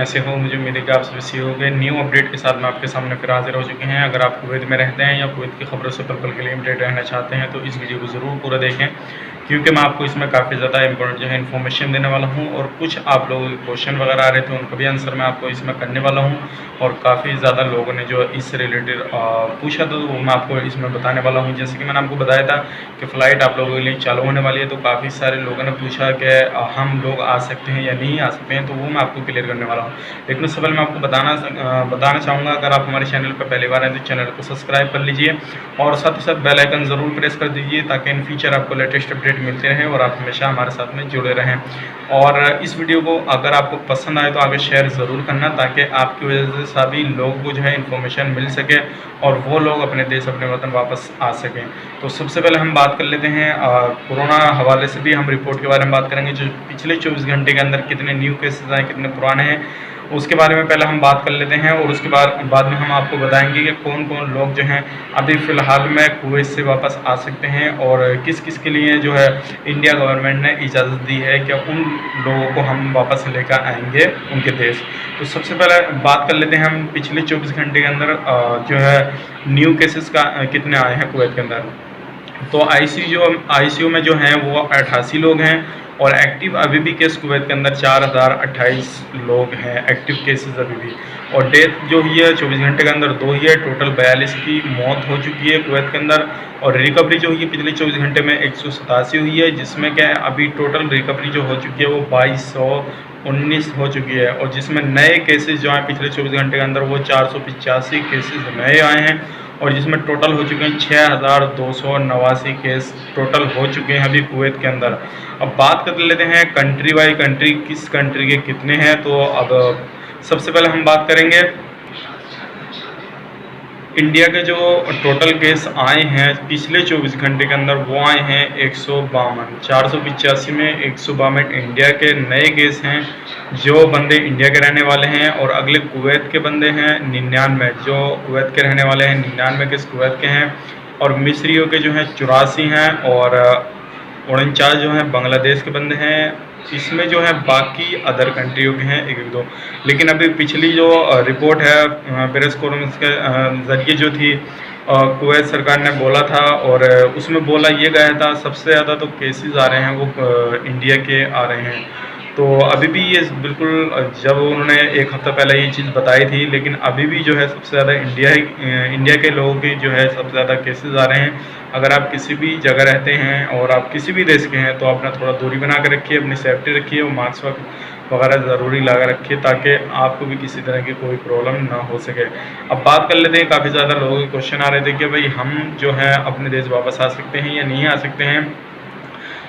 कैसे हो? मुझे उम्मीद है कि आप सभी सही होंगे। न्यू अपडेट के साथ मैं आपके सामने फिर हाज़िर हो चुके हैं। अगर आप कुवैत में रहते हैं या कुवैत की खबरों से पल-पल के लिए अपडेट रहना चाहते हैं तो इस वीडियो को ज़रूर पूरा देखें, क्योंकि मैं आपको इसमें काफ़ी ज़्यादा इम्पोर्टेंट जो है इन्फॉर्मेशन देने वाला हूँ और कुछ आप लोगों के क्वेश्चन वगैरह आ रहे थे उनका भी आंसर मैं आपको इसमें करने वाला हूँ। और काफ़ी ज़्यादा लोगों ने जो इससे रिलेटेड पूछा तो वो मैं आपको इसमें बताने वाला हूँ। जैसे कि मैंने आपको बताया था कि फ़्लाइट आप लोगों के लिए चालू होने वाली है, तो काफ़ी सारे लोगों ने पूछा कि हम लोग आ सकते हैं या नहीं आ सकते हैं, तो वो मैं आपको क्लियर करने वाला हूँ। लेकिन उससे पहले मैं आपको बताना चाहूँगा, अगर आप हमारे चैनल पर पहली बार हैं तो चैनल को सब्सक्राइब कर लीजिए और साथ ही साथ बेल आइकन ज़रूर प्रेस कर दीजिए, ताकि इन फ्यूचर आपको लेटेस्ट अपडेट मिलते रहें और आप हमेशा हमारे साथ में जुड़े रहें। और इस वीडियो को अगर आपको पसंद आए तो आगे शेयर ज़रूर करना, ताकि आपकी वजह से सभी लोगों को जो है इन्फॉर्मेशन मिल सके और वो लोग अपने देश अपने वतन वापस आ सकें। तो सबसे पहले हम बात कर लेते हैं कोरोना हवाले से भी हम रिपोर्ट के बारे में बात करेंगे, जो पिछले 24 घंटे के अंदर कितने न्यू केसेस आए, कितने पुराने हैं, उसके बारे में पहले हम बात कर लेते हैं। और उसके बाद में हम आपको बताएंगे कि कौन कौन लोग जो हैं अभी फ़िलहाल में कुवैत से वापस आ सकते हैं और किस किस के लिए जो है इंडिया गवर्नमेंट ने इजाज़त दी है कि उन लोगों को हम वापस लेकर आएंगे उनके देश। तो सबसे पहले बात कर लेते हैं हम पिछले 24 घंटे के अंदर जो है न्यू केसेस का कितने आए हैं कुवैत के अंदर। तो आईसीयू में जो हैं वो 88 लोग हैं और एक्टिव अभी भी केस कुवैत के अंदर 4028 लोग हैं एक्टिव केसेस अभी भी। और डेथ जो हुई है 24 घंटे के अंदर 2 ही है, टोटल 42 की मौत हो चुकी है कुवैत के अंदर। और रिकवरी जो हुई है पिछले 24 घंटे में 187 हुई है, जिसमें क्या अभी टोटल रिकवरी जो हो चुकी है वो 2219 हो चुकी है। और जिसमें नए केसेस जो हैं पिछले 24 घंटे के अंदर वो 485 केसेस नए आए हैं और जिसमें टोटल हो चुके हैं 6289 केस टोटल हो चुके हैं अभी कुवैत के अंदर। अब बात कर लेते हैं कंट्री बाई कंट्री, किस कंट्री के कितने हैं। तो अब सबसे पहले हम बात करेंगे इंडिया के जो टोटल केस आए हैं पिछले 24 घंटे के अंदर, वो आए हैं 152। 485 में 152 इंडिया के नए केस हैं, जो बंदे इंडिया के रहने वाले हैं। और अगले कुवैत के बंदे हैं 99, जो कुवैत के रहने वाले हैं 99 केस कुवैत के हैं। और मिस्रियों के जो हैं 84 हैं और 49 जो हैं बांग्लादेश के बंदे हैं। इसमें जो है बाकी अदर कंट्रियों के हैं 1-2। लेकिन अभी पिछली जो रिपोर्ट है प्रेस कॉन्फ्रेंस के ज़रिए जो थी, कुवैत सरकार ने बोला था और उसमें बोला ये गया था सबसे ज़्यादा तो केसेस आ रहे हैं वो इंडिया के आ रहे हैं। तो अभी भी ये बिल्कुल जब उन्होंने एक हफ़्ता पहले ये चीज़ बताई थी, लेकिन अभी भी जो है सबसे ज़्यादा इंडिया के लोगों की जो है सबसे ज़्यादा केसेस आ रहे हैं। अगर आप किसी भी जगह रहते हैं और आप किसी भी देश के हैं तो अपना थोड़ा दूरी बना कर रखिए, अपनी सेफ्टी रखिए और मास्क वगैरह ज़रूरी लगा रखिए, ताकि आपको भी किसी तरह की कोई प्रॉब्लम ना हो सके। अब बात कर लेते हैं, काफ़ी ज़्यादा लोगों के क्वेश्चन आ रहे थे कि भाई हम जो है अपने देश वापस आ सकते हैं या नहीं आ सकते हैं।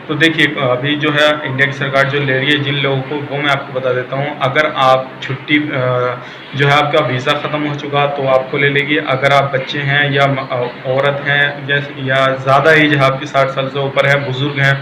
तो देखिए अभी जो है इंडिया की सरकार जो ले रही है जिन लोगों को, वो मैं आपको बता देता हूँ। अगर आप छुट्टी जो है आपका वीज़ा ख़त्म हो चुका तो आपको ले लेगी। अगर आप बच्चे हैं या औरत हैं या ज़्यादा एज है आपकी 60 साल से ऊपर है, बुज़ुर्ग हैं,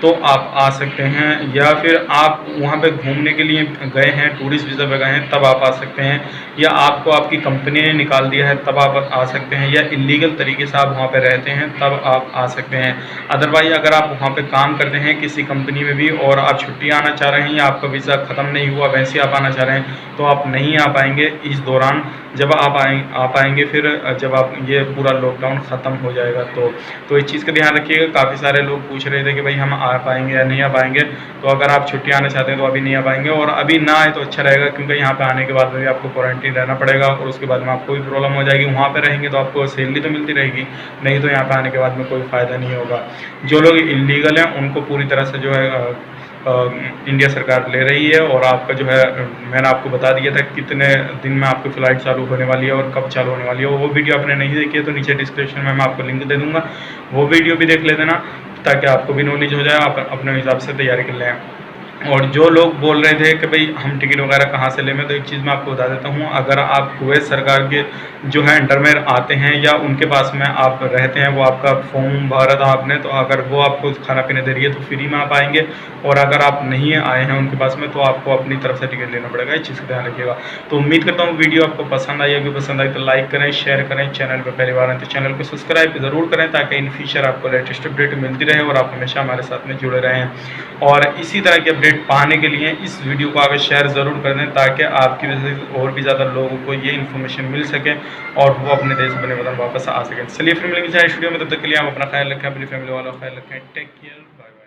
तो आप आ सकते हैं। या फिर आप वहाँ पे घूमने के लिए गए हैं, टूरिस्ट वीज़ा पे गए हैं, तब आप आ सकते हैं। या आपको आपकी कंपनी ने निकाल दिया है तब आप आ सकते हैं। या इलीगल तरीके से आप वहाँ पे रहते हैं तब आप आ सकते हैं। अदरवाइज़ अगर आप वहाँ पे काम करते हैं किसी कंपनी में भी और आप छुट्टी आना चाह रहे हैं या आपका वीज़ा ख़त्म नहीं हुआ वैसे आप आना चाह रहे हैं, तो आप नहीं आ पाएंगे इस दौरान। जब आप आ पाएंगे फिर जब आप ये पूरा लॉकडाउन ख़त्म हो जाएगा। तो इस चीज़ का ध्यान रखिएगा। काफ़ी सारे लोग पूछ रहे थे कि भाई हम आ पाएंगे या नहीं आ पाएंगे। तो अगर आप छुट्टी आना चाहते हैं तो अभी नहीं आ पाएंगे, और अभी ना आए तो अच्छा रहेगा, क्योंकि यहाँ पे आने के बाद में भी आपको क्वारंटीन रहना पड़ेगा और उसके बाद में आपको भी प्रॉब्लम हो जाएगी। वहाँ पे रहेंगे तो आपको सैलरी तो मिलती रहेगी, नहीं तो यहाँ पे आने के बाद में कोई फ़ायदा नहीं होगा। जो लोग इलीगल हैं उनको पूरी तरह से जो है इंडिया सरकार ले रही है। और आपका जो है मैंने आपको बता दिया था कितने दिन में आपकी फ़्लाइट चालू होने वाली है और कब चालू होने वाली है। वो वीडियो आपने नहीं देखी है तो नीचे डिस्क्रिप्शन में मैं आपको लिंक दे दूँगा, वो वीडियो भी देख ले देना, ताकि आपको भी नॉलेज हो जाए, आप अपने हिसाब से तैयारी कर लें। और जो लोग बोल रहे थे कि भाई हम टिकट वगैरह कहाँ से लें, तो एक चीज़ मैं आपको बता देता हूँ। अगर आप कुवैत सरकार के जो है अंडर में आते हैं या उनके पास में आप रहते हैं, वो आपका फॉर्म भरा था आपने, तो अगर वो आपको खाना पीना दे रही है तो फ्री में आप आएंगे। और अगर आप नहीं आए हैं उनके पास में तो आपको अपनी तरफ से टिकट लेना पड़ेगा। इस चीज़ का ध्यान रखिएगा। तो उम्मीद करता हूँ वीडियो आपको पसंद आई। अगर पसंद आई तो लाइक करें, शेयर करें। चैनल पर पहली बार हैं तो चैनल को सब्सक्राइब ज़रूर करें, ताकि इन फ्यूचर आपको लेटेस्ट अपडेट मिलती रहे और आप हमेशा हमारे साथ में जुड़े रहें और इसी तरह की अपडेट अपडेट पाने के लिए इस वीडियो को आगे शेयर ज़रूर कर दें, ताकि आपकी वजह से और भी ज़्यादा लोगों को ये इन्फॉर्मेशन मिल सके और वो अपने देश बने वतन वापस आ सकें। चलिए फिर मिलेंगे इस वीडियो में, तब तक के लिए आप अपना ख्याल रखें, अपनी फैमिली वालों का ख्याल रखें। Take care, bye bye.